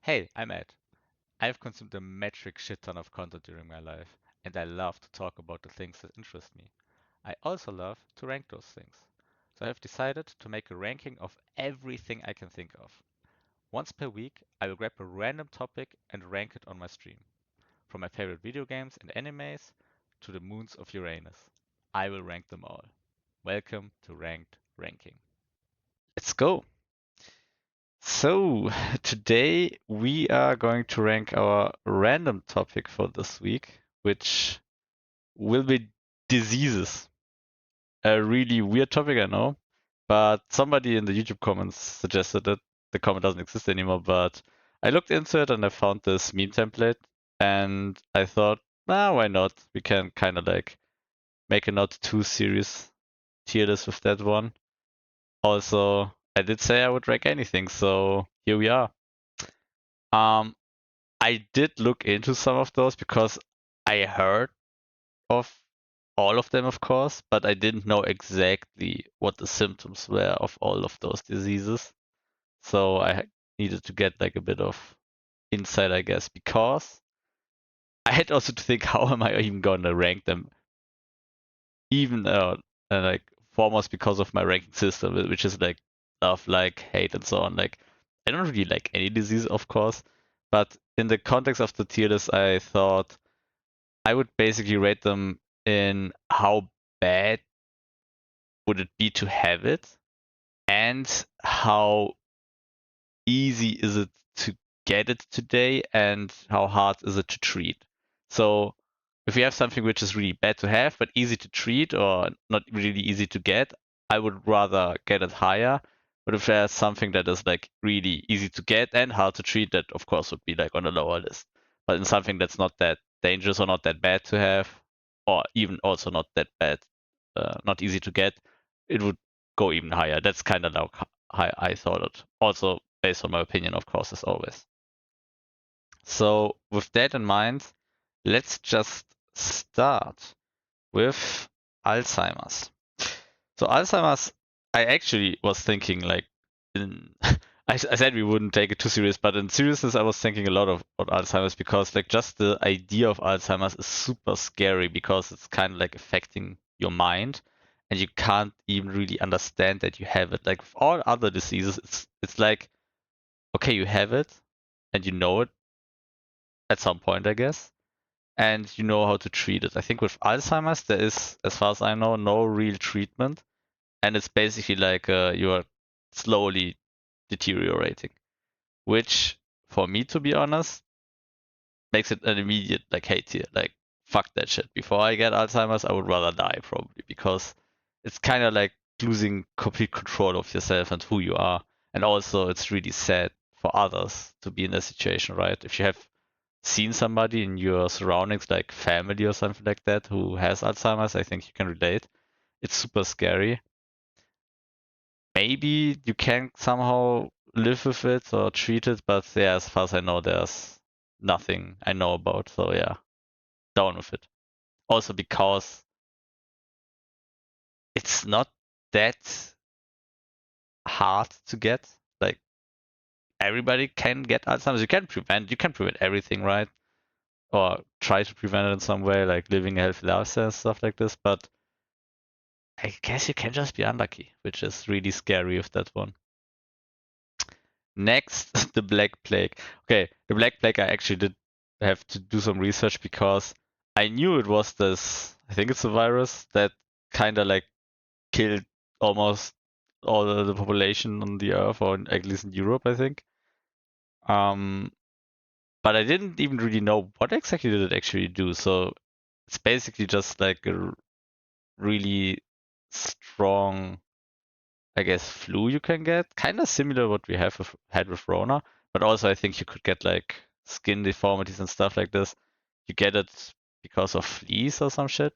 Hey, I'm Ed. I've consumed a metric shit ton of content during my life, and I love to talk about the things that interest me. I also love to rank those things. So I have decided to make a ranking of everything I can think of. Once per week, I will grab a random topic and rank it on my stream. From my favorite video games and animes to the moons of Uranus. I will rank them all. Welcome to Ranked Ranking. Let's go! So, today we are going to rank our random topic for this week, which will be diseases. A really weird topic, I know, but somebody in the YouTube comments suggested it. The comment doesn't exist anymore, but I looked into it and I found this meme template, and I thought, why not? We can kind of like make a not too serious tier list with that one. Also, I did say I would rank anything, so here we are. Um, I did look into some of those because I heard of all of them, of course, but I didn't know exactly what the symptoms were of all of those diseases. So I needed to get like a bit of insight, I guess, because I had also to think, how am I even going to rank them? Even like foremost because of my ranking system, which is like love, like hate, and so on. Like I don't really like any disease, of course, but in the context of the tier list, I thought I would basically rate them in how bad would it be to have it and how easy is it to get it today and how hard is it to treat. So if you have something which is really bad to have but easy to treat or not really easy to get, I would rather get it higher. But if there's something that is like really easy to get and hard to treat, that of course would be like on a lower list. But in something that's not that dangerous or not that bad to have, or even also not that bad, not easy to get, it would go even higher. That's kind of how I thought it. Also based on my opinion, of course, as always. So with that in mind, let's just start with Alzheimer's. So Alzheimer's, I actually was thinking like in I said we wouldn't take it too serious, but in seriousness, I was thinking a lot of about Alzheimer's because like just the idea of Alzheimer's is super scary because it's kind of like affecting your mind, and you can't even really understand that you have it. Like with all other diseases, it's like okay, you have it, and you know it at some point, I guess, and you know how to treat it. I think with Alzheimer's, there is, as far as I know, no real treatment, and it's basically like you are slowly deteriorating, which, for me, to be honest, makes it an immediate like hate here. Like, fuck that shit. Before I get Alzheimer's, I would rather die probably because it's kind of like losing complete control of yourself and who you are. And also, it's really sad for others to be in that situation, right? If you have seen somebody in your surroundings, like family or something like that, who has Alzheimer's, I think you can relate. It's super scary. Maybe you can somehow live with it or treat it, but yeah, as far as I know, there's nothing I know about. So yeah, down with it. Also because it's not that hard to get. Like everybody can get Alzheimer's. You can prevent everything, right? Or try to prevent it in some way, like living a healthy lifestyle and stuff like this. But I guess you can just be unlucky, which is really scary with that one. Next, the Black Plague. Okay, the Black Plague, I actually did have to do some research because I knew it was this, I think it's a virus that kind of like killed almost all of the population on the earth, or at least in Europe, I think. Um, but I didn't even really know what exactly did it actually do. So it's basically just like a really strong, I guess, flu you can get, kind of similar what we had with Rona, but also I think you could get like skin deformities and stuff like this. You get it because of fleas or some shit,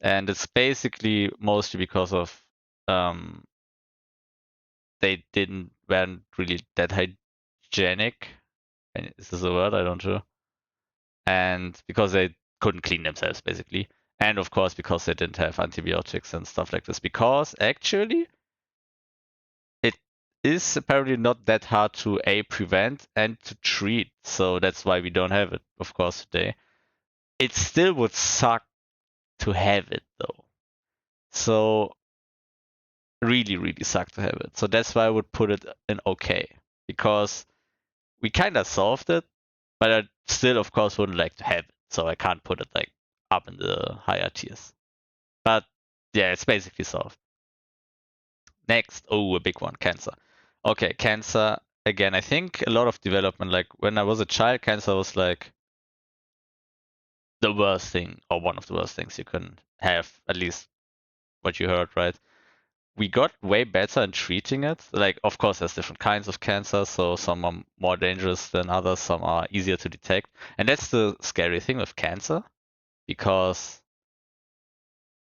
and it's basically mostly because of um they weren't really that hygienic. And is this a word? I don't know. And because they couldn't clean themselves basically, and of course because they didn't have antibiotics and stuff like this. Because actually it is apparently not that hard to prevent and to treat. So that's why we don't have it, of course, today. It still would suck to have it though. So really, really suck to have it. So that's why I would put it in okay. Because we kind of solved it, but I still, of course, wouldn't like to have it. So I can't put it like up in the higher tiers. But yeah, it's basically solved. Next, oh, a big one, cancer. Okay, cancer. Again, I think a lot of development, like when I was a child, cancer was like the worst thing, or one of the worst things you can have, at least what you heard, right? We got way better in treating it. Like, of course, there's different kinds of cancer, so some are more dangerous than others, some are easier to detect. And that's the scary thing with cancer, because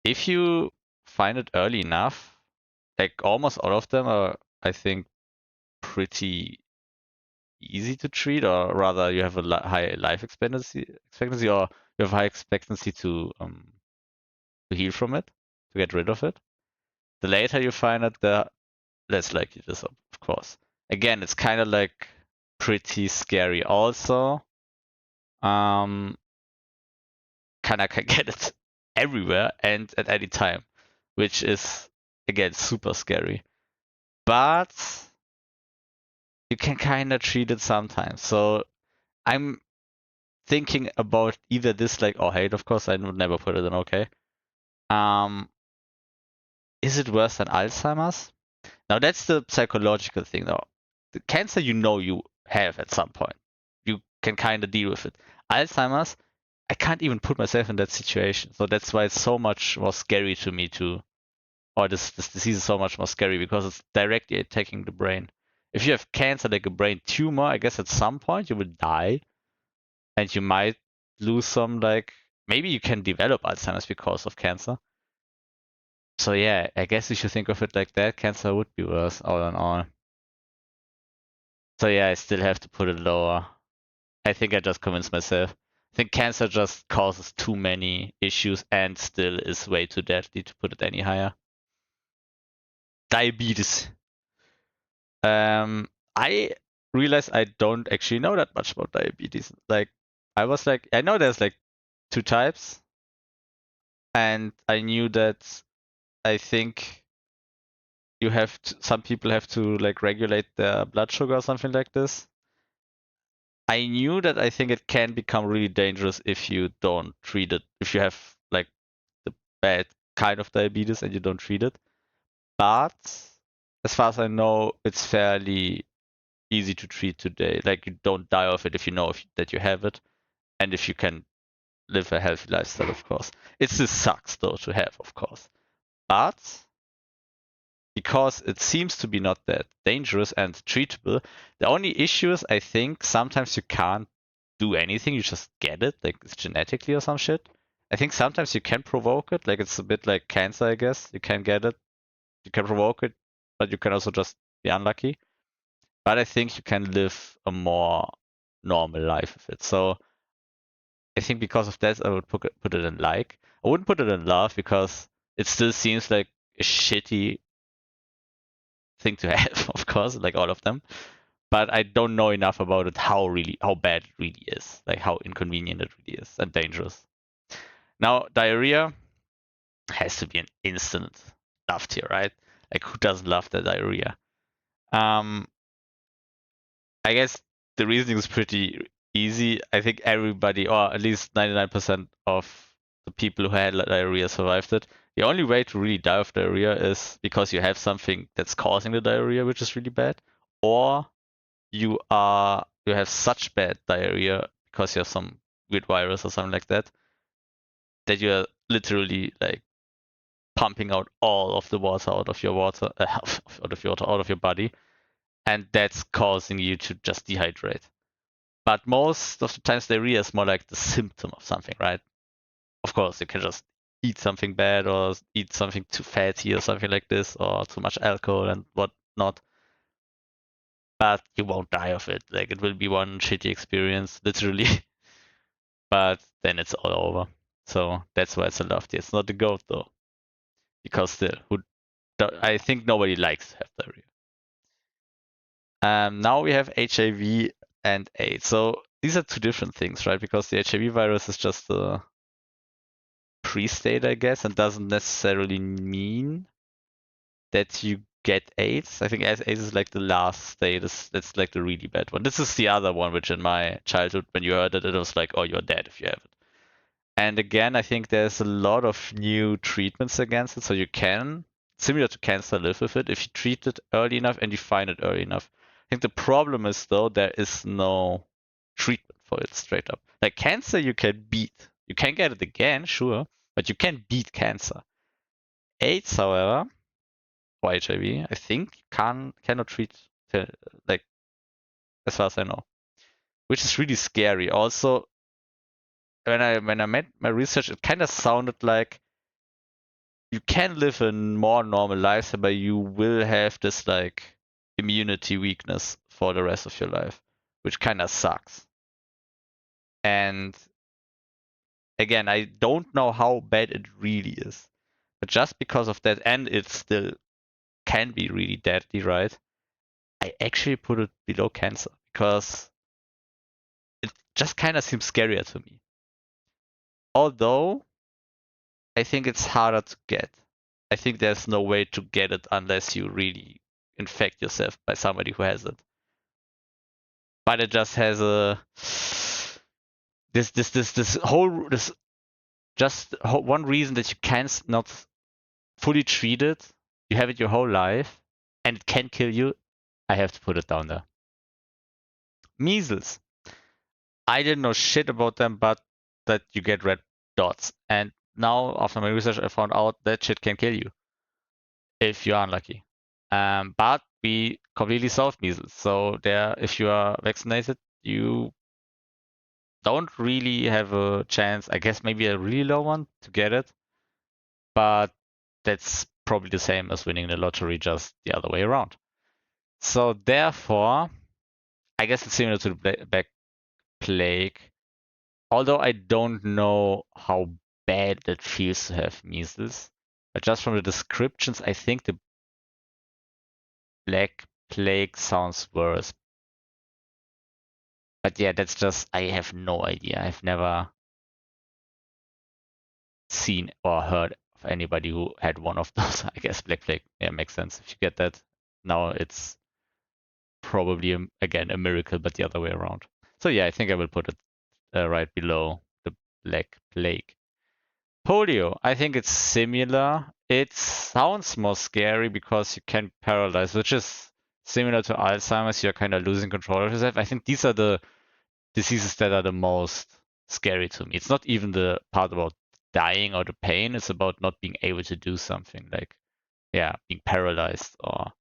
if you find it early enough, like almost all of them are, I think, pretty easy to treat, or rather, you have a high life expectancy, or you have high expectancy to heal from it, to get rid of it. The later you find it, the less likely it is, of course. Again, it's kind of like pretty scary. Also, um, kind of can get it everywhere and at any time, which is again super scary. But you can kind of treat it sometimes. So I'm thinking about either dislike or hate. Of course, I would never put it in okay. Um, is it worse than Alzheimer's? Now that's the psychological thing. Now, the cancer you have at some point, you can kind of deal with it. Alzheimer's, I can't even put myself in that situation. So that's why it's so much more scary to me or this disease is so much more scary because it's directly attacking the brain. If you have cancer like a brain tumor, I guess at some point you will die and you might lose some like maybe you can develop Alzheimer's because of cancer. So yeah, I guess you should think of it like that. Cancer would be worse all in all. So yeah, I still have to put it lower. I think I just convinced myself. I think cancer just causes too many issues and still is way too deadly to put it any higher. Diabetes. I realized I don't actually know that much about diabetes. Like, I was like, I know there's like two types, and I knew that I think some people have to like regulate their blood sugar or something like this. I knew that I think it can become really dangerous if you don't treat it, if you have like the bad kind of diabetes and you don't treat it. But as far as I know, it's fairly easy to treat today. Like you don't die of it if you know that you have it, and if you can live a healthy lifestyle, of course. It still sucks though to have, of course. But because it seems to be not that dangerous and treatable, the only issue is I think sometimes you can't do anything, you just get it, like it's genetically or some shit. I think sometimes you can provoke it, like it's a bit like cancer, I guess. You can get it, you can provoke it, but you can also just be unlucky. But I think you can live a more normal life with it. So I think because of that, I would put it in like. I wouldn't put it in love because it still seems like a shitty thing to have, of course, like all of them. But I don't know enough about it how bad it really is, like how inconvenient it really is and dangerous. Now diarrhea has to be an instant love tier, right? Like who doesn't love the diarrhea? Um, I guess the reasoning is pretty easy. I think everybody, or at least 99% of the people who had diarrhea survived it. The only way to really die of diarrhea is because you have something that's causing the diarrhea, which is really bad, or you have such bad diarrhea because you have some weird virus or something like that that you're literally like pumping out all of the water out of your body, and that's causing you to just dehydrate. But most of the times diarrhea is more like the symptom of something, right? Of course, you can just eat something bad or eat something too fatty or something like this, or too much alcohol and whatnot. But you won't die of it. Like it will be one shitty experience, literally. But then it's all over. So that's why it's a lofty. It's not the goat though, because still, I think nobody likes to have diarrhea. Now we have HIV and AIDS. So these are two different things, right? Because the HIV virus is just a pre-state, I guess, and doesn't necessarily mean that you get AIDS. I think AIDS is like the last state. That's like the really bad one. This is the other one, which in my childhood, when you heard it, it was like, oh, you're dead if you have it. And again, I think there's a lot of new treatments against it, so you can, similar to cancer, live with it if you treat it early enough and you find it early enough. I think the problem is though there is no treatment for it straight up. Like cancer, you can beat. You can get it again, sure, but you can beat cancer. AIDS, however, or HIV, I think cannot treat like as far as I know, which is really scary. Also, when I made my research, it kind of sounded like you can live a more normal life, but you will have this like immunity weakness for the rest of your life, which kind of sucks. And again, I don't know how bad it really is, but just because of that, and it still can be really deadly, right? I actually put it below cancer because it just kind of seems scarier to me. Although I think it's harder to get. I think there's no way to get it unless you really infect yourself by somebody who has it. But it just has a this whole this just one reason that you can't not fully treat it. You have it your whole life, and it can kill you. I have to put it down there. Measles. I didn't know shit about them, but that you get red dots. And now, after my research, I found out that shit can kill you if you're unlucky. But we completely solved measles. So there, if you are vaccinated, you don't really have a chance. I guess maybe a really low one to get it, but that's probably the same as winning the lottery, just the other way around. So therefore, I guess it's similar to the Black Plague. Although I don't know how bad it feels to have measles, but just from the descriptions, I think the Black Plague sounds worse. But yeah, that's just, I have no idea. I've never seen or heard of anybody who had one of those. I guess Black Plague, yeah, makes sense. If you get that, now it's probably, again, a miracle, but the other way around. So yeah, I think I will put it right below the Black Plague. Polio, I think it's similar. It sounds more scary because you can paralyze, which is similar to Alzheimer's. You're kind of losing control of yourself. I think these are the diseases that are the most scary to me. It's not even the part about dying or the pain. It's about not being able to do something, like, yeah, being paralyzed or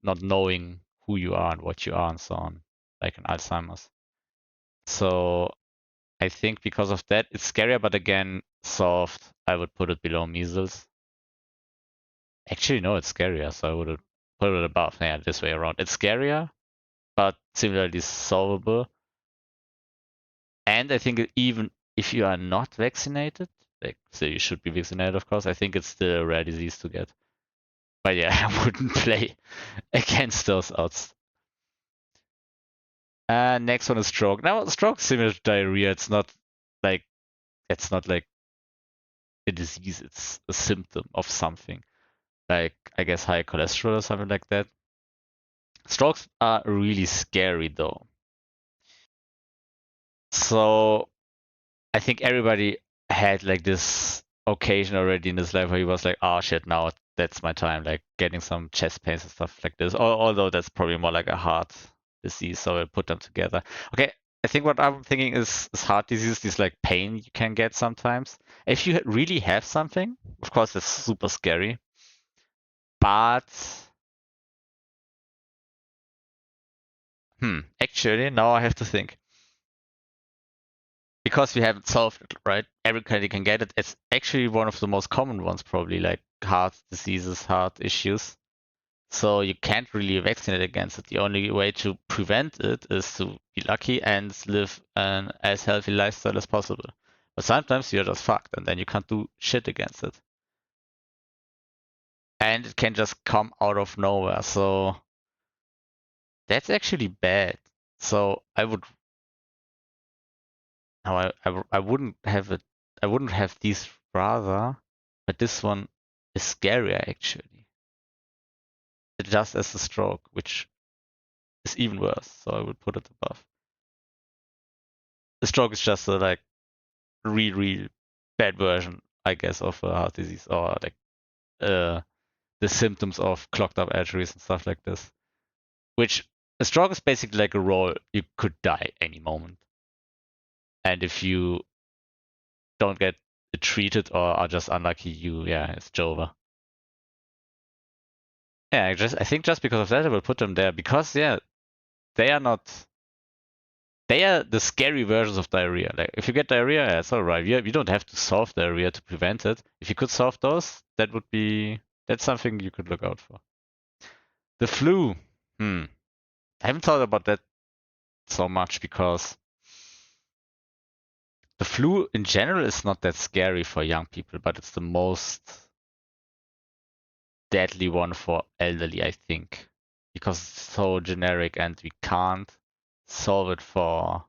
not knowing who you are and what you are and so on, like in Alzheimer's. So I think because of that, it's scarier, but again, soft. I would put it below measles. Actually, no, it's scarier, so I would put it above. Yeah, this way around. It's scarier, but similarly solvable. And I think even if you are not vaccinated, like, so you should be vaccinated, of course, I think it's still a rare disease to get. But yeah, I wouldn't play against those odds. Next one is stroke. Now, stroke is similar to diarrhea. Like it's not like a disease. It's a symptom of something, like I guess high cholesterol or something like that. Strokes are really scary though. So I think everybody had like this occasion already in his life where he was like, oh shit, now that's my time, like getting some chest pains and stuff like this. Although that's probably more like a heart disease, so I'll put them together. Okay, I think what I'm thinking is heart disease, this like pain you can get sometimes. If you really have something, of course, that's super scary. But actually, now I have to think. Because we haven't solved it, right? Everybody can get it. It's actually one of the most common ones, probably like heart diseases, heart issues. So you can't really vaccinate against it. The only way to prevent it is to be lucky and live an as healthy lifestyle as possible. But sometimes you're just fucked and then you can't do shit against it. And it can just come out of nowhere. So That's actually bad. So I would no, I wouldn't have it. I wouldn't have these rather, but this one is scarier actually. Just as the stroke, which is even worse. So I would put it above. The stroke is just a like real bad version, I guess, of heart disease or like uh, the symptoms of clogged up arteries and stuff like this. Which a stroke is basically like a roll. You could die any moment, and if you don't get it treated or are just unlucky, it's over. Yeah, I think just because of that, I will put them there because they are not. They are the scary versions of diarrhea. Like if you get diarrhea, yeah, it's alright. You don't have to solve diarrhea to prevent it. If you could solve those, that's something you could look out for. The flu. I haven't thought about that so much because the flu in general is not that scary for young people, but it's the most deadly one for elderly, I think, because it's so generic and we can't solve it for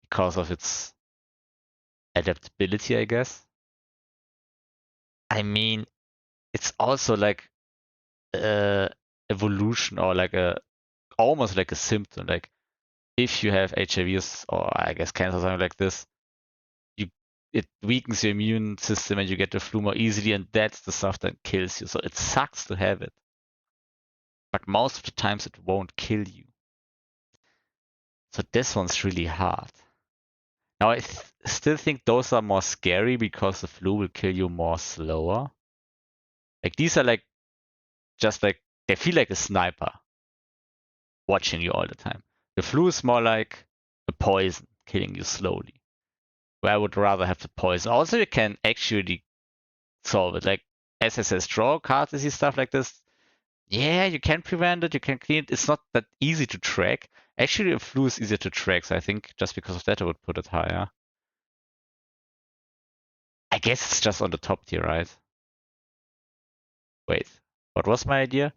because of its adaptability, I guess. I mean, it's also like evolution or like a almost like a symptom. Like if you have HIV or I guess cancer, something like this, you it weakens your immune system and you get the flu more easily, and that's the stuff that kills you. So it sucks to have it, but most of the times it won't kill you. So this one's really hard. Now I still think those are more scary because the flu will kill you more slower. Like these are like just like they feel like a sniper watching you all the time. The flu is more like a poison killing you slowly. Where I would rather have the poison. Also, you can actually solve it. Like SSS draw, heart disease, stuff like this. Yeah, you can prevent it, you can clean it. It's not that easy to track. Actually, a flu is easier to track, so I think just because of that, I would put it higher. I guess it's just on the top tier, right? Wait, what was my idea?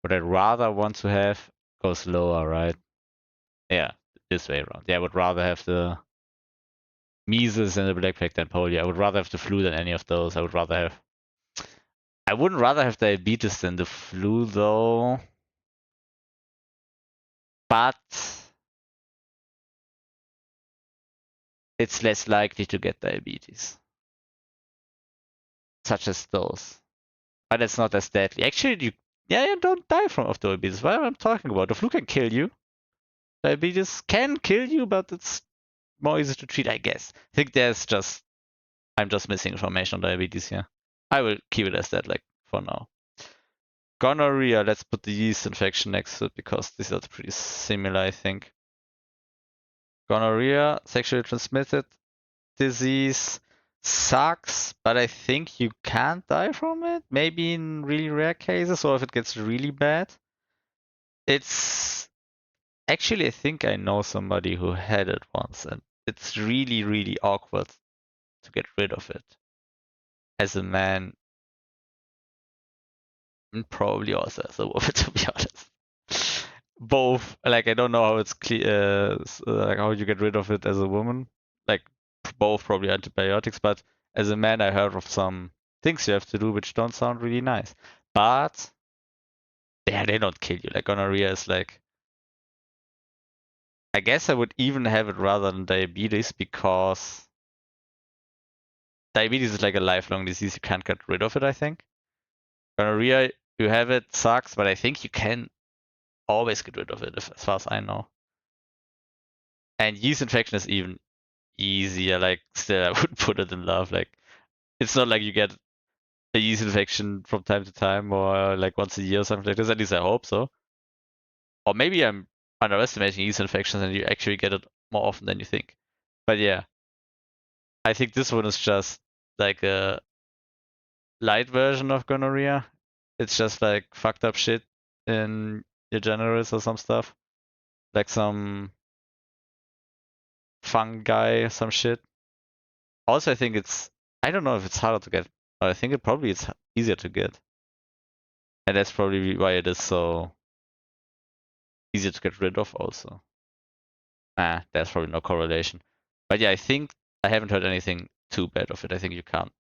Would I rather want to have goes lower, right? Yeah, this way around. Yeah, I would rather have the measles and the black plague than polio. I would rather have the flu than any of those. I wouldn't rather have diabetes than the flu though. But it's less likely to get diabetes. Such as those. But it's not as deadly. Actually, you don't die from of diabetes. What am I talking about? The flu can kill you. Diabetes can kill you, but it's more easy to treat, I guess. I think I'm just missing information on diabetes here. I will keep it as that, like, for now. Gonorrhea, let's put the yeast infection next to it because these are pretty similar, I think. Gonorrhea, sexually transmitted disease, sucks, but I think you can't die from it. Maybe in really rare cases or if it gets really bad. It's actually, I think I know somebody who had it once, and it's really awkward to get rid of it. As a man, and probably also as a woman, to be honest. Both, like I don't know how it's clear, like how you get rid of it as a woman. Like both probably antibiotics, but as a man, I heard of some things you have to do which don't sound really nice. But yeah, they don't kill you. Like gonorrhea is like, I guess I would even have it rather than diabetes because diabetes is like a lifelong disease. You can't get rid of it, I think. Gonorrhea, you have it, sucks, but I think you can always get rid of it, as far as I know. And yeast infection is even easier. Like, still, I would put it in love. Like, it's not like you get a yeast infection from time to time or like once a year or something like this. At least I hope so. Or maybe I'm underestimating yeast infections and you actually get it more often than you think. But yeah, I think this one is just like a light version of gonorrhea. It's just like fucked up shit in your genitals or some stuff. Like some fungi, some shit. Also, I think I don't know if it's harder to get, but I think it probably it's easier to get. And that's probably why it is so easier to get rid of also. There's probably no correlation. But yeah, I think I haven't heard anything too bad of it. I think you can't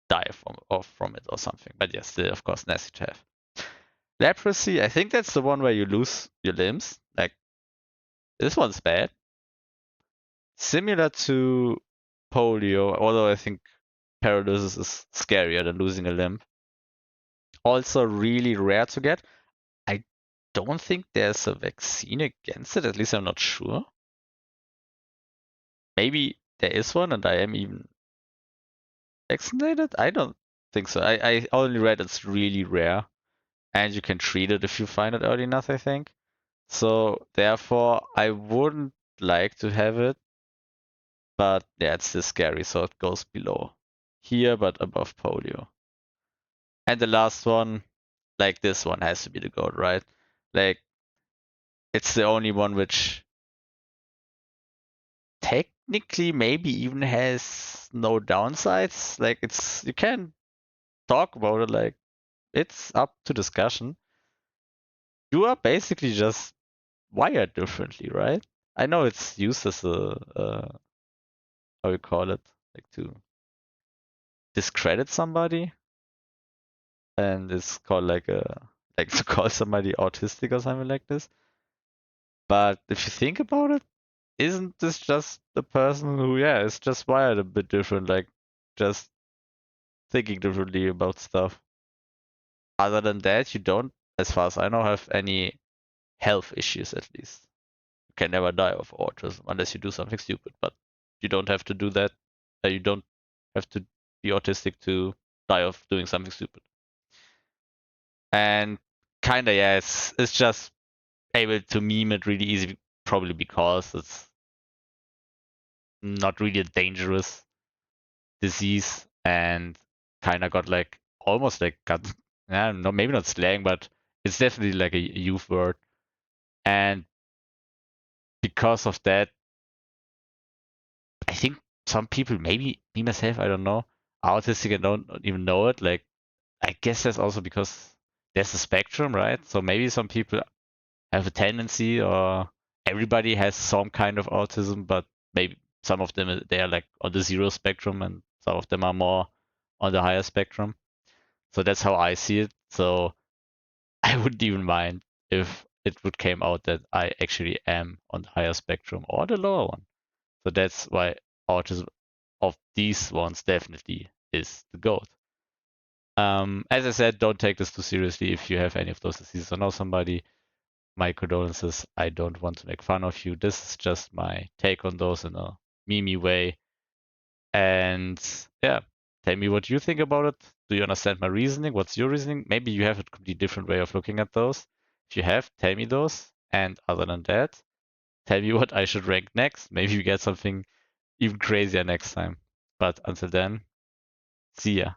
die from it or something. But yes, still, of course, nasty to have. Leprosy, I think that's the one where you lose your limbs. Like, this one's bad. Similar to polio, although I think paralysis is scarier than losing a limb. Also really rare to get. I don't think there's a vaccine against it, at least I'm not sure. Maybe there is one and I am even vaccinated? I don't think so. I only read it's really rare and you can treat it if you find it early enough, I think. So therefore, I wouldn't like to have it, but yeah, it's still scary, so it goes below here, but above polio. And the last one, like this one has to be the goat, right? Like, it's the only one which technically maybe even has no downsides. Like, it's, you can talk about it, like, it's up to discussion. You are basically just wired differently, right? I know it's used as a how you call it, like to discredit somebody, and it's called like a like to call somebody autistic or something like this. But if you think about it, isn't this just the person who, yeah, is just wired a bit different, like just thinking differently about stuff? Other than that, you don't, as far as I know, have any health issues at least. You can never die of autism unless you do something stupid, but you don't have to do that. You don't have to be autistic to die of doing something stupid. And kinda, yeah, it's just able to meme it really easy, probably because it's not really a dangerous disease and kinda got like almost like got, yeah, no, maybe not slang, but it's definitely like a youth word. And because of that, I think some people, maybe me myself, I don't know, are autistic and don't even know it. Like, I guess that's also because there's a spectrum, right? So maybe some people have a tendency, or everybody has some kind of autism, but maybe some of them they are like on the zero spectrum, and some of them are more on the higher spectrum. So that's how I see it. So I wouldn't even mind if it would came out that I actually am on the higher spectrum or the lower one. So that's why autism of these ones definitely is the GOAT. As I said, don't take this too seriously if you have any of those diseases or know somebody. My condolences. I don't want to make fun of you. This is just my take on those in a meme way. And yeah, tell me what you think about it. Do you understand my reasoning? What's your reasoning? Maybe you have a completely different way of looking at those. If you have, tell me those. And other than that, tell me what I should rank next. Maybe we get something even crazier next time. But until then, see ya.